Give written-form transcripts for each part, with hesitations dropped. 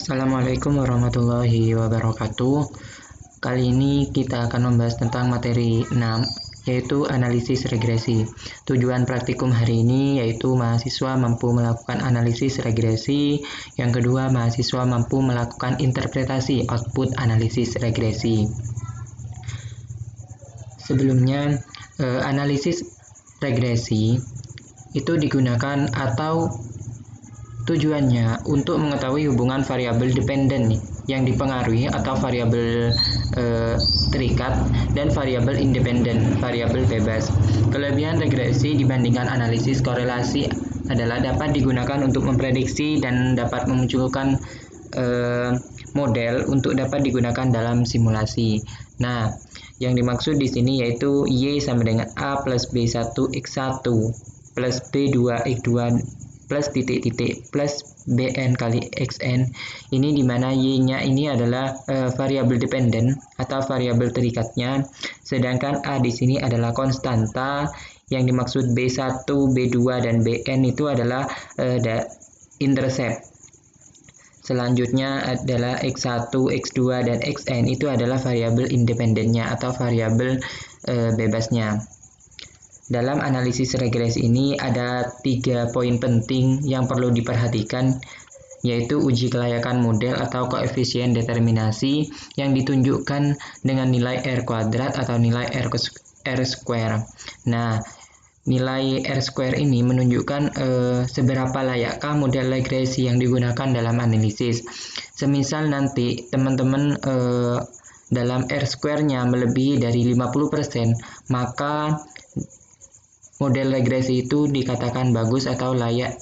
Assalamualaikum warahmatullahi wabarakatuh. Kali ini kita akan membahas tentang materi 6, yaitu analisis regresi. Tujuan praktikum hari ini yaitu mahasiswa mampu melakukan analisis regresi. Yang kedua, mahasiswa mampu melakukan interpretasi output analisis regresi. Sebelumnya, analisis regresi itu digunakan atau tujuannya untuk mengetahui hubungan variabel dependen yang dipengaruhi atau variabel terikat dan variabel independen, variabel bebas. Kelebihan regresi dibandingkan analisis korelasi adalah dapat digunakan untuk memprediksi dan dapat memunculkan model untuk dapat digunakan dalam simulasi. Nah, yang dimaksud di sini yaitu Y sama dengan A plus B1 X1 plus B2 X2 plus titik-titik plus Bn kali Xn. Ini dimana Y-nya ini adalah variabel dependen atau variabel terikatnya, sedangkan A di sini adalah konstanta. Yang dimaksud B1, B2 dan Bn itu adalah intercept. Selanjutnya adalah X1, X2 dan Xn itu adalah variabel independennya atau variabel bebasnya. Dalam analisis regresi ini ada 3 poin penting yang perlu diperhatikan, yaitu uji kelayakan model atau koefisien determinasi yang ditunjukkan dengan nilai R kuadrat atau nilai R square. Nah, nilai R square ini menunjukkan seberapa layakkah model regresi yang digunakan dalam analisis. Semisal nanti teman-teman dalam R square-nya melebihi dari 50%, maka model regresi itu dikatakan bagus atau layak.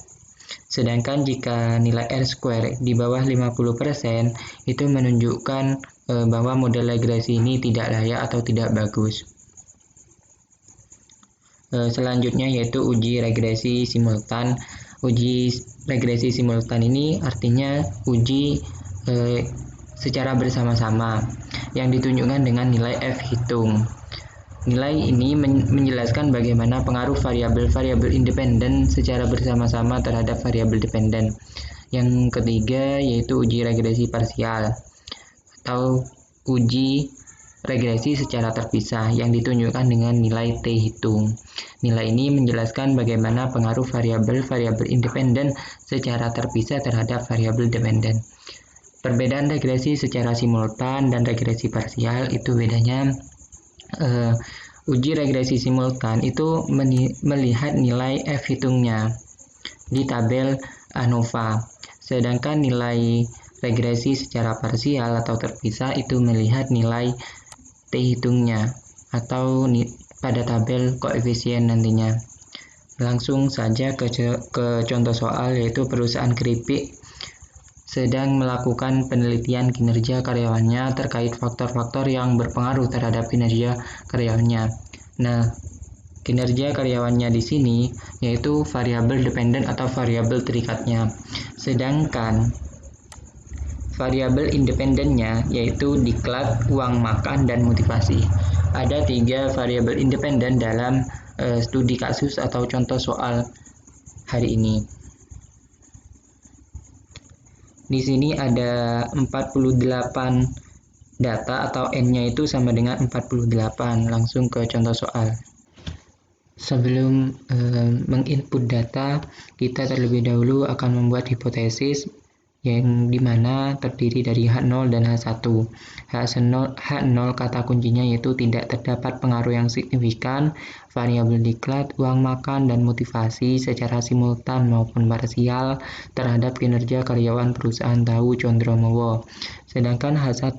Sedangkan jika nilai R square di bawah 50%, itu menunjukkan bahwa model regresi ini tidak layak atau tidak bagus. Selanjutnya yaitu uji regresi simultan. Uji regresi simultan ini artinya uji secara bersama-sama yang ditunjukkan dengan nilai F hitung. Nilai ini menjelaskan bagaimana pengaruh variabel-variabel independen secara bersama-sama terhadap variabel dependen. Yang ketiga yaitu uji regresi parsial atau uji regresi secara terpisah yang ditunjukkan dengan nilai T hitung. Nilai ini menjelaskan bagaimana pengaruh variabel-variabel independen secara terpisah terhadap variabel dependen. Perbedaan regresi secara simultan dan regresi parsial itu bedanya uji regresi simultan itu melihat nilai F hitungnya di tabel ANOVA, sedangkan nilai regresi secara parsial atau terpisah itu melihat nilai T hitungnya atau pada tabel koefisien nantinya. Langsung saja ke contoh soal, yaitu perusahaan keripik sedang melakukan penelitian kinerja karyawannya terkait faktor-faktor yang berpengaruh terhadap kinerja karyawannya. Nah, kinerja karyawannya di sini yaitu variabel dependen atau variabel terikatnya. Sedangkan variabel independennya yaitu diklat, uang makan, dan motivasi. Ada 3 variabel independen dalam studi kasus atau contoh soal hari ini. Di sini ada 48 data atau N-nya itu sama dengan 48. Langsung ke contoh soal. Sebelum menginput data, kita terlebih dahulu akan membuat hipotesis yang dimana terdiri dari H0 dan H1. H0 kata kuncinya yaitu tidak terdapat pengaruh yang signifikan variabel diklat, uang makan, dan motivasi secara simultan maupun parsial terhadap kinerja karyawan perusahaan tahu Condromowo. Sedangkan H1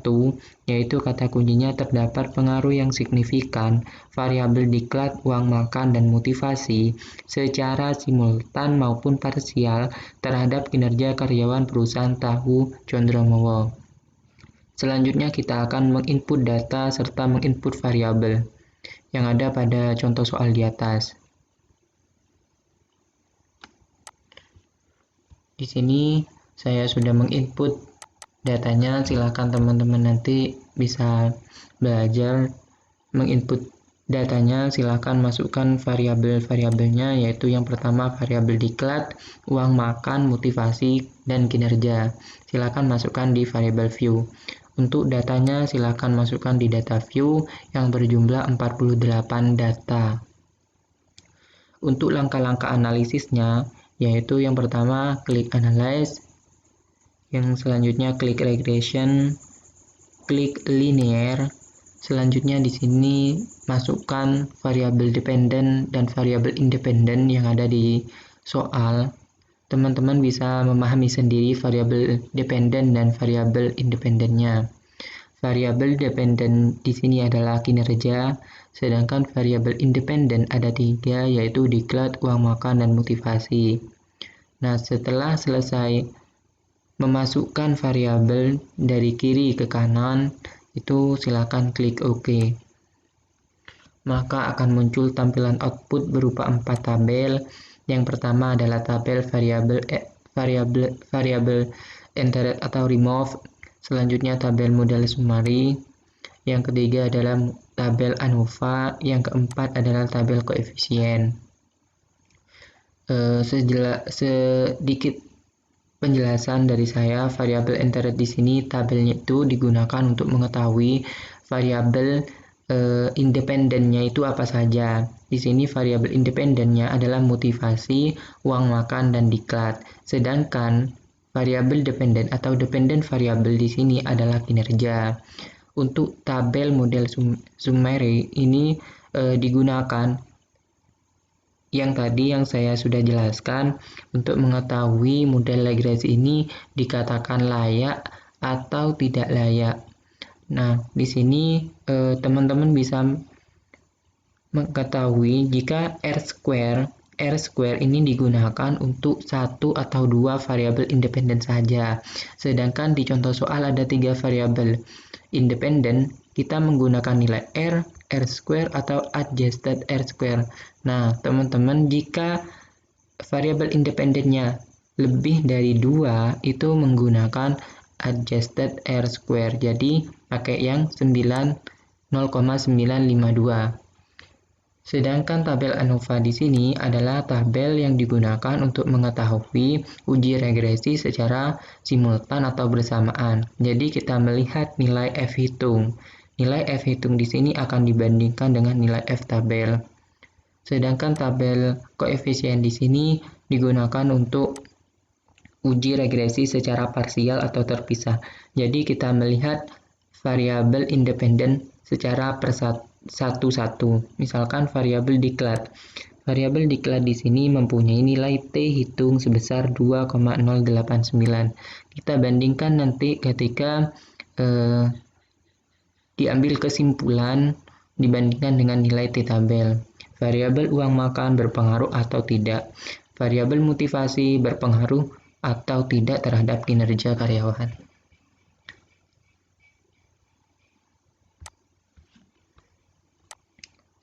yaitu kata kuncinya terdapat pengaruh yang signifikan variabel diklat, uang makan, dan motivasi secara simultan maupun parsial terhadap kinerja karyawan perusahaan tahu Condromowo. Selanjutnya kita akan menginput data serta menginput variabel yang ada pada contoh soal di atas. Di sini saya sudah menginput datanya, silakan teman-teman nanti bisa belajar menginput datanya silakan masukkan variabel-variabelnya, yaitu yang pertama variabel diklat, uang makan, motivasi, dan kinerja. Silakan masukkan di variabel view. Untuk datanya silakan masukkan di data view yang berjumlah 48 data. Untuk langkah-langkah analisisnya, yaitu yang pertama klik analyze, yang selanjutnya klik regression, klik linear. Selanjutnya di sini masukkan variabel dependent dan variabel independent yang ada di soal. Teman-teman bisa memahami sendiri variabel dependent dan variabel independennya. Variabel dependent di sini adalah kinerja, sedangkan variabel independent ada 3, yaitu diklat, uang makan, dan motivasi. Nah, setelah selesai memasukkan variabel dari kiri ke kanan, itu silakan klik OK. Maka akan muncul tampilan output berupa 4 tabel. Yang pertama adalah tabel variabel entered atau remove. Selanjutnya tabel model summary. Yang ketiga adalah tabel ANOVA. Yang keempat adalah tabel koefisien. Sedikit penjelasan dari saya, variabel entered di sini tabelnya itu digunakan untuk mengetahui variabel independennya itu apa saja. Di sini variabel independennya adalah motivasi, uang makan, dan diklat. Sedangkan variabel dependent atau dependent variabel di sini adalah kinerja. Untuk tabel model summary ini digunakan yang tadi yang saya sudah jelaskan untuk mengetahui model regresi ini dikatakan layak atau tidak layak. Nah, di sini teman-teman bisa mengetahui jika R square ini digunakan untuk 1 atau 2 variabel independen saja. Sedangkan di contoh soal ada 3 variabel independen, kita menggunakan nilai R square atau adjusted R square. Nah, teman-teman, jika variabel independennya lebih dari 2, itu menggunakan adjusted R square. Jadi, pakai yang 0,952. Sedangkan tabel ANOVA di sini adalah tabel yang digunakan untuk mengetahui uji regresi secara simultan atau bersamaan. Jadi, kita melihat nilai F hitung. Nilai F hitung di sini akan dibandingkan dengan nilai F tabel. Sedangkan tabel koefisien di sini digunakan untuk uji regresi secara parsial atau terpisah. Jadi kita melihat variabel independen secara satu-satu. Misalkan variabel diklat. Variabel diklat di sini mempunyai nilai T hitung sebesar 2,089. Kita bandingkan nanti ketika diambil kesimpulan dibandingkan dengan nilai T tabel. Variabel uang makan berpengaruh atau tidak. Variabel motivasi berpengaruh atau tidak terhadap kinerja karyawan.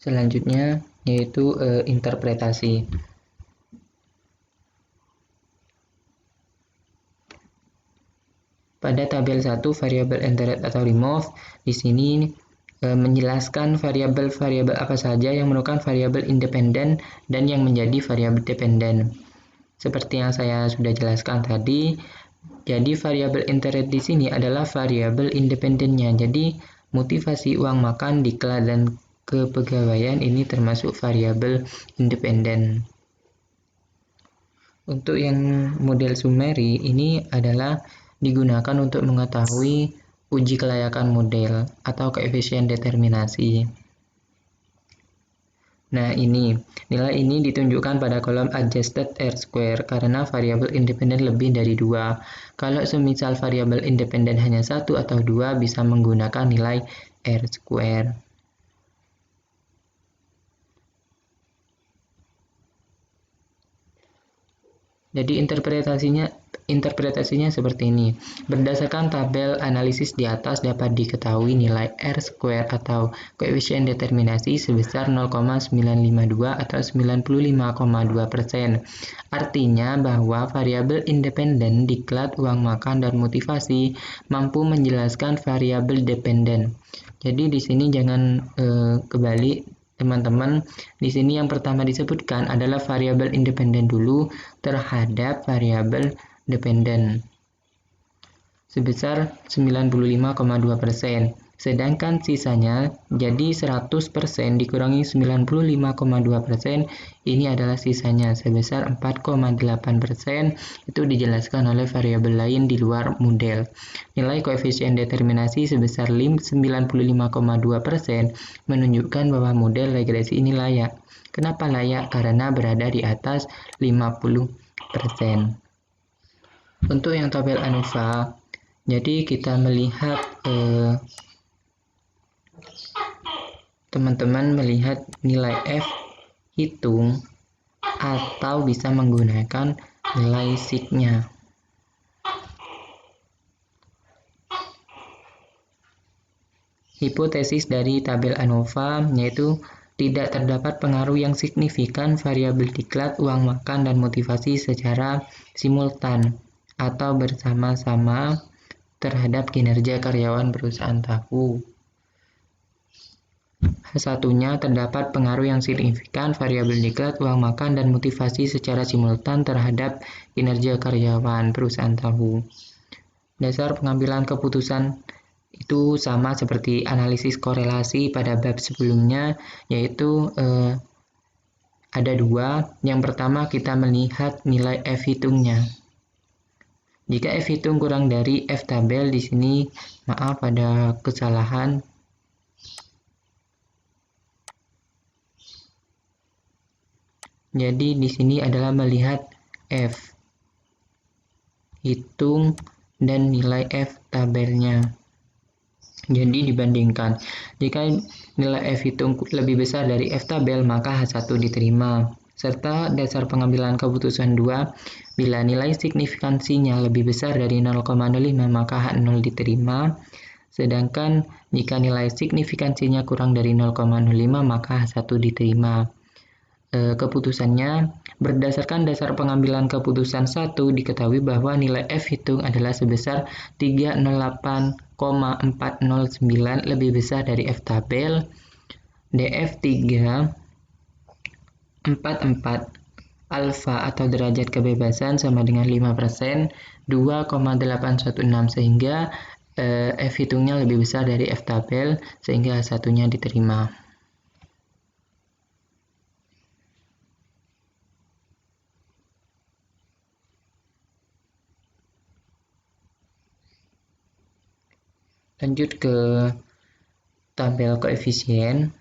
Selanjutnya yaitu interpretasi. Pada tabel 1 variabel entered atau remove, di sini menjelaskan variabel-variabel apa saja yang merupakan variabel independen dan yang menjadi variabel dependen. Seperti yang saya sudah jelaskan tadi, jadi variabel entered di sini adalah variabel independennya. Jadi motivasi, uang makan, diklat, dan kepegawaian ini termasuk variabel independen. Untuk yang model summary ini adalah digunakan untuk mengetahui uji kelayakan model atau koefisien determinasi. Nah, nilai ini ditunjukkan pada kolom adjusted R square karena variabel independen lebih dari 2. Kalau semisal variabel independen hanya 1 atau 2, bisa menggunakan nilai R square. Jadi interpretasinya seperti ini. Berdasarkan tabel analisis di atas dapat diketahui nilai R square atau koefisien determinasi sebesar 0,952 atau 95,2%. Artinya bahwa variabel independen diklat, uang makan, dan motivasi mampu menjelaskan variabel dependen. Jadi di sini jangan kebalik. teman-teman, di sini yang pertama disebutkan adalah variabel independen dulu terhadap variabel dependen sebesar 95,2%. Sedangkan sisanya jadi 100% dikurangi 95,2%, ini adalah sisanya sebesar 4,8%. Itu dijelaskan oleh variabel lain di luar model. Nilai koefisien determinasi sebesar 95,2% menunjukkan bahwa model regresi ini layak. Kenapa layak? Karena berada di atas 50%. Untuk yang tabel ANOVA, jadi kita melihat teman-teman melihat nilai F hitung atau bisa menggunakan nilai sig-nya. Hipotesis dari tabel ANOVA yaitu tidak terdapat pengaruh yang signifikan variabel diklat, uang makan, dan motivasi secara simultan atau bersama-sama terhadap kinerja karyawan perusahaan tahu. Satunya terdapat pengaruh yang signifikan variabel diklat, uang makan, dan motivasi secara simultan terhadap kinerja karyawan perusahaan tahu. Dasar pengambilan keputusan itu sama seperti analisis korelasi pada bab sebelumnya, yaitu ada dua. Yang pertama kita melihat nilai F hitungnya. Jika F hitung kurang dari F tabel, di sini maaf ada kesalahan. Jadi di sini adalah melihat F hitung dan nilai F tabelnya. Jadi dibandingkan, jika nilai F hitung lebih besar dari F tabel, maka H1 diterima. Serta dasar pengambilan keputusan 2, bila nilai signifikansinya lebih besar dari 0,05, maka H0 diterima. Sedangkan jika nilai signifikansinya kurang dari 0,05, maka H1 diterima. Keputusannya, berdasarkan dasar pengambilan keputusan 1, diketahui bahwa nilai F hitung adalah sebesar 308,409 lebih besar dari F tabel. DF 344 alfa atau derajat kebebasan sama dengan 5%, 2,816, sehingga F hitungnya lebih besar dari F tabel, sehingga satunya diterima. Lanjut ke tabel koefisien.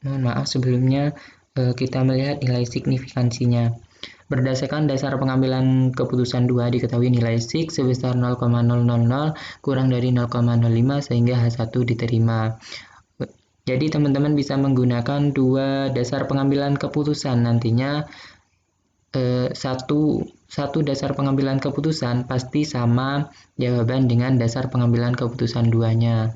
Mohon maaf sebelumnya kita melihat nilai signifikansinya. Berdasarkan dasar pengambilan keputusan 2, diketahui nilai sig sebesar 0,000 kurang dari 0,05 sehingga H1 diterima. Jadi teman-teman bisa menggunakan dua dasar pengambilan keputusan nantinya. Satu dasar pengambilan keputusan pasti sama jawaban dengan dasar pengambilan keputusan 2-nya.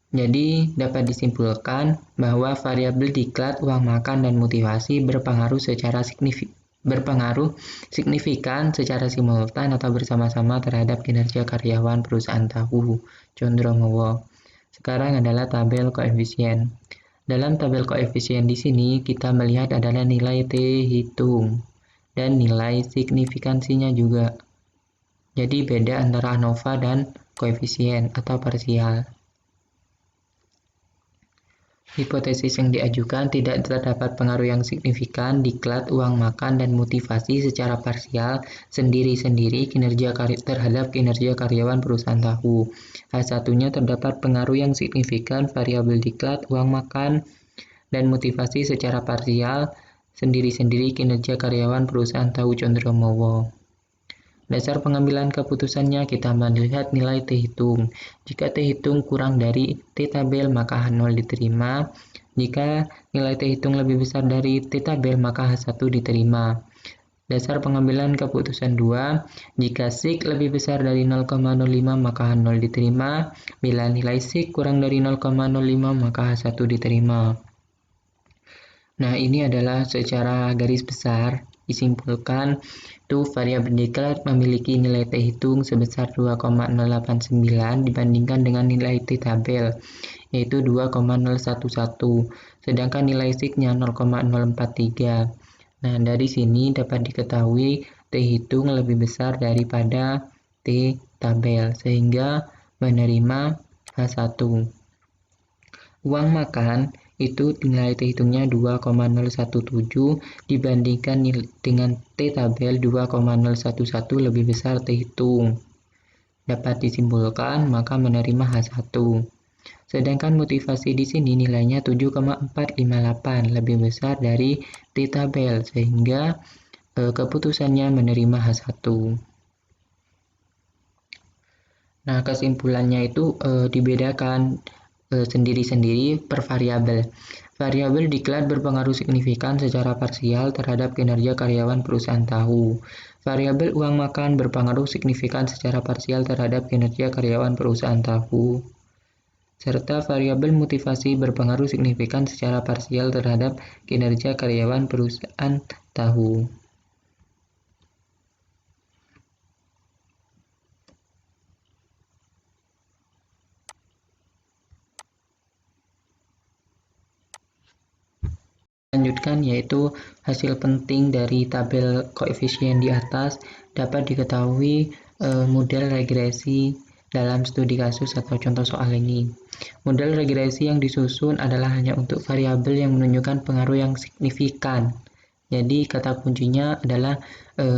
Jadi dapat disimpulkan bahwa variabel diklat, uang makan, dan motivasi berpengaruh signifikan secara simultan atau bersama-sama terhadap kinerja karyawan perusahaan tahu. Condromowo. Sekarang adalah tabel koefisien. Dalam tabel koefisien di sini kita melihat adalah nilai T hitung dan nilai signifikansinya juga. Jadi beda antara ANOVA dan koefisien atau parsial. Hipotesis yang diajukan, tidak terdapat pengaruh yang signifikan diklat, uang makan, dan motivasi secara parsial sendiri-sendiri terhadap kinerja karyawan perusahaan tahu. H1-nya terdapat pengaruh yang signifikan variabel diklat, uang makan, dan motivasi secara parsial sendiri-sendiri kinerja karyawan perusahaan tahu Condromowo. Dasar pengambilan keputusannya kita melihat nilai T hitung. Jika T hitung kurang dari T tabel, maka H0 diterima. Jika nilai T hitung lebih besar dari T tabel, maka H1 diterima. Dasar pengambilan keputusan 2, jika sig lebih besar dari 0,05, maka H0 diterima. Bila nilai sig kurang dari 0,05, maka H1 diterima. Nah, ini adalah secara garis besar disimpulkan itu variabel declared memiliki nilai T hitung sebesar 2,089 dibandingkan dengan nilai T tabel yaitu 2,011, sedangkan nilai sig-nya 0,043. Nah, dari sini dapat diketahui T hitung lebih besar daripada T tabel sehingga menerima H1. Uang makan itu nilai T hitungnya 2,017 dibandingkan dengan T tabel 2,011 lebih besar T hitung. Dapat disimpulkan maka menerima H1. Sedangkan motivasi di sini nilainya 7,458 lebih besar dari T tabel sehingga keputusannya menerima H1. Nah, kesimpulannya itu dibedakan sendiri-sendiri per variabel. Variabel declared berpengaruh signifikan secara parsial terhadap kinerja karyawan perusahaan tahu. Variabel uang makan berpengaruh signifikan secara parsial terhadap kinerja karyawan perusahaan tahu. Serta variabel motivasi berpengaruh signifikan secara parsial terhadap kinerja karyawan perusahaan tahu. Lanjutkan yaitu hasil penting dari tabel koefisien di atas dapat diketahui model regresi dalam studi kasus atau contoh soal ini. Model regresi yang disusun adalah hanya untuk variabel yang menunjukkan pengaruh yang signifikan. Jadi kata kuncinya adalah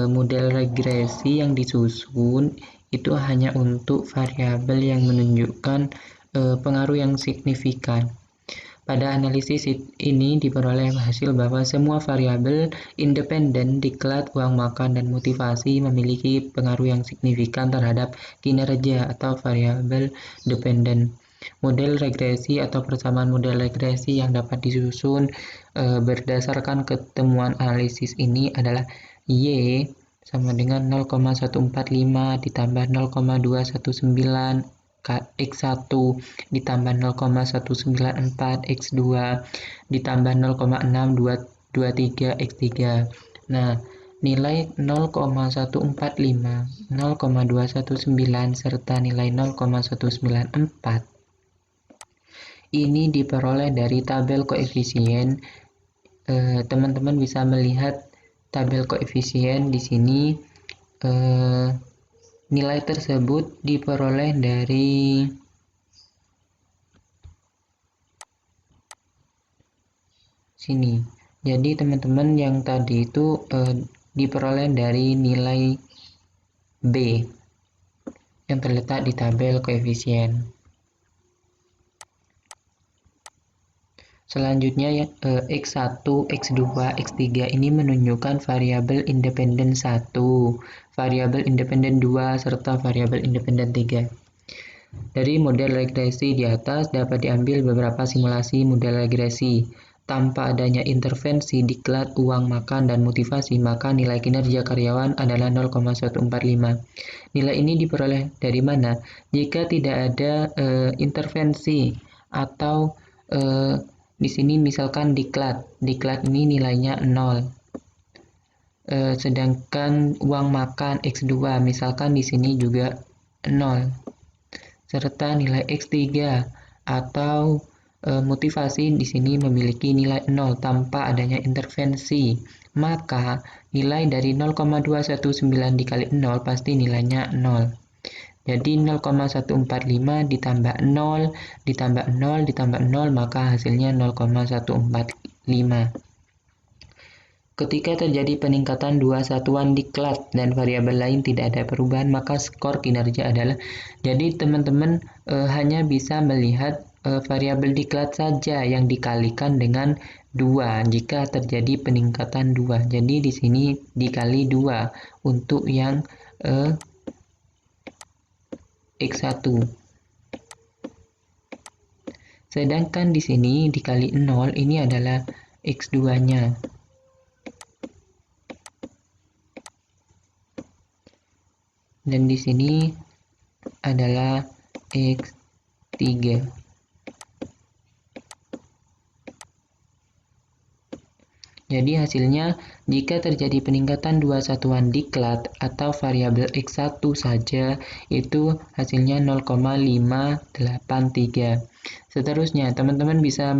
model regresi yang disusun itu hanya untuk variabel yang menunjukkan pengaruh yang signifikan. Pada analisis ini diperoleh hasil bahwa semua variabel independen diklat uang makan dan motivasi memiliki pengaruh yang signifikan terhadap kinerja atau variabel dependen. Model regresi atau persamaan model regresi yang dapat disusun berdasarkan ketemuan analisis ini adalah Y sama dengan 0,145 ditambah 0,219 X1 ditambah 0,194 X2 ditambah 0,6223 X3. Nah, nilai 0,145, 0,219 serta nilai 0,194 ini diperoleh dari tabel koefisien. Teman-teman bisa melihat tabel koefisien di sini. Nilai tersebut diperoleh dari sini. Jadi teman-teman yang tadi itu diperoleh dari nilai B yang terletak di tabel koefisien. Selanjutnya X1, X2, X3 ini menunjukkan variabel independen 1, variabel independen 2, serta variabel independen 3. Dari model regresi di atas dapat diambil beberapa simulasi model regresi. Tanpa adanya intervensi diklat uang makan dan motivasi, maka nilai kinerja karyawan adalah 0,145. Nilai ini diperoleh dari mana? Jika tidak ada intervensi atau di sini misalkan diklat ini nilainya 0. Sedangkan uang makan X2 misalkan di sini juga 0. Serta nilai X3 atau motivasi di sini memiliki nilai 0 tanpa adanya intervensi. Maka nilai dari 0,219 dikali 0 pasti nilainya 0. Jadi 0,145 ditambah 0 ditambah 0 ditambah 0 maka hasilnya 0,145. Ketika terjadi peningkatan dua satuan diklat dan variabel lain tidak ada perubahan maka skor kinerja adalah. Jadi teman-teman hanya bisa melihat variabel diklat saja yang dikalikan dengan 2 jika terjadi peningkatan 2. Jadi di sini dikali 2 untuk yang X1. Sedangkan di sini dikali 0 ini adalah X2-nya. Dan di sini adalah X3. Jadi hasilnya, jika terjadi peningkatan dua satuan diklat atau variabel X1 saja, itu hasilnya 0,583. Seterusnya, teman-teman bisa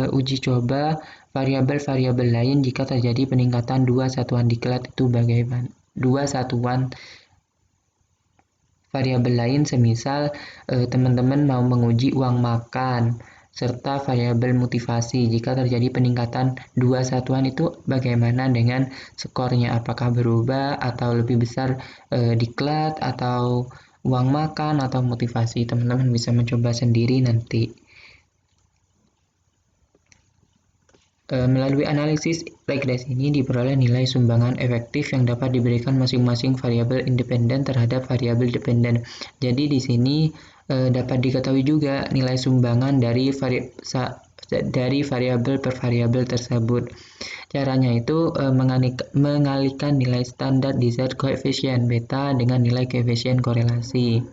uji coba variabel-variabel lain jika terjadi peningkatan dua satuan diklat itu bagaimana. Dua satuan variabel lain semisal teman-teman mau menguji uang makan serta variabel motivasi. Jika terjadi peningkatan dua satuan itu bagaimana dengan skornya, apakah berubah atau lebih besar diklat atau uang makan atau motivasi. Teman-teman bisa mencoba sendiri nanti. Melalui analisis regresi ini diperoleh nilai sumbangan efektif yang dapat diberikan masing-masing variabel independen terhadap variabel dependen. Jadi di sini dapat diketahui juga nilai sumbangan dari variabel per variabel tersebut. Caranya itu mengalihkan nilai standar di Z koefisien beta dengan nilai koefisien korelasi.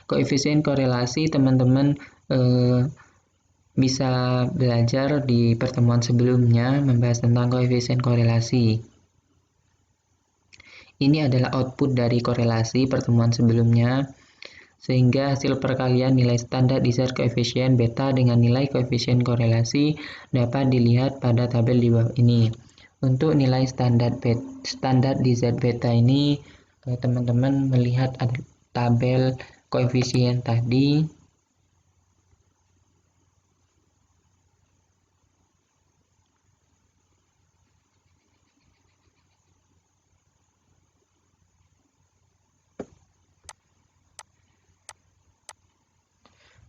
Koefisien korelasi teman-teman bisa belajar di pertemuan sebelumnya membahas tentang koefisien korelasi. Ini adalah output dari korelasi pertemuan sebelumnya, sehingga hasil perkalian nilai standar di Z koefisien beta dengan nilai koefisien korelasi dapat dilihat pada tabel di bawah ini. Untuk nilai standar di Z beta ini, teman-teman melihat ada tabel koefisien tadi.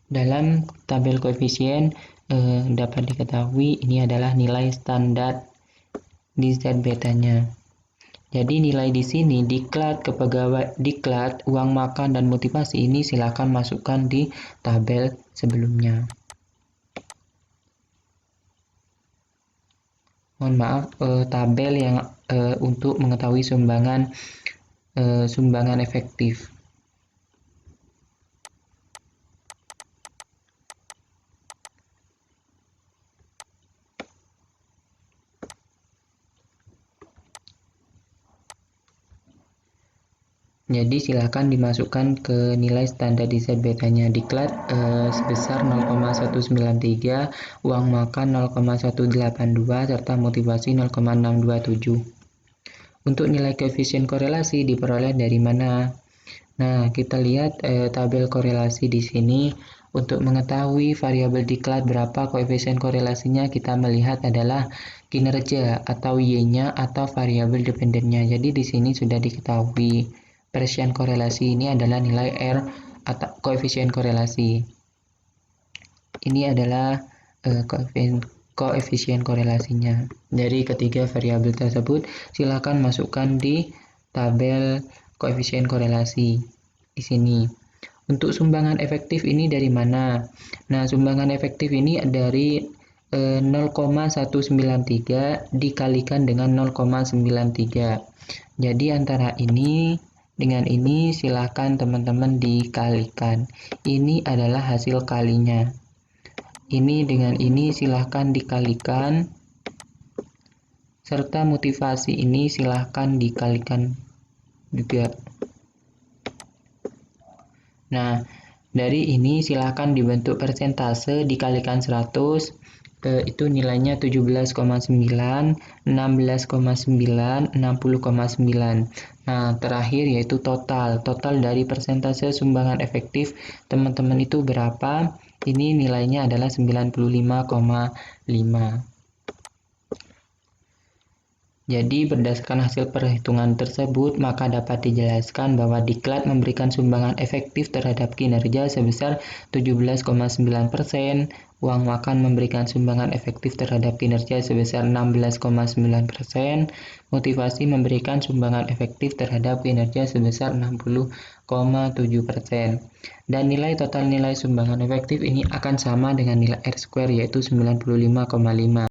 Dalam tabel koefisien dapat diketahui ini adalah nilai standar di Z betanya. Jadi nilai di sini diklat, kepegawai diklat, uang makan dan motivasi ini silakan masukkan di tabel sebelumnya. Mohon maaf, tabel yang untuk mengetahui sumbangan efektif. Jadi silakan dimasukkan ke nilai standar di Z betanya. Diklat sebesar 0,193, uang makan 0,182, serta motivasi 0,627. Untuk nilai koefisien korelasi diperoleh dari mana? Nah, kita lihat tabel korelasi di sini. Untuk mengetahui variabel diklat berapa koefisien korelasinya, kita melihat adalah kinerja atau Y-nya atau variabel dependennya. Jadi di sini sudah diketahui. Persen korelasi ini adalah nilai R atau koefisien korelasi. Ini adalah koefisien korelasinya. Dari ketiga variabel tersebut, silakan masukkan di tabel koefisien korelasi di sini. Untuk sumbangan efektif ini dari mana? Nah, sumbangan efektif ini dari 0,193 dikalikan dengan 0,93. Jadi antara ini dengan ini silakan teman-teman dikalikan. Ini adalah hasil kalinya. Ini dengan ini silahkan dikalikan, serta motivasi ini silahkan dikalikan juga. Nah, dari ini silahkan dibentuk persentase dikalikan 100, itu nilainya 17,9, 16,9, 60,9. Nah, terakhir yaitu total dari persentase sumbangan efektif teman-teman itu berapa? Ini nilainya adalah 95,5. Jadi berdasarkan hasil perhitungan tersebut, maka dapat dijelaskan bahwa diklat memberikan sumbangan efektif terhadap kinerja sebesar 17,9%, uang makan memberikan sumbangan efektif terhadap kinerja sebesar 16,9%, motivasi memberikan sumbangan efektif terhadap kinerja sebesar 60,7%. Dan nilai total nilai sumbangan efektif ini akan sama dengan nilai R square yaitu 95,5.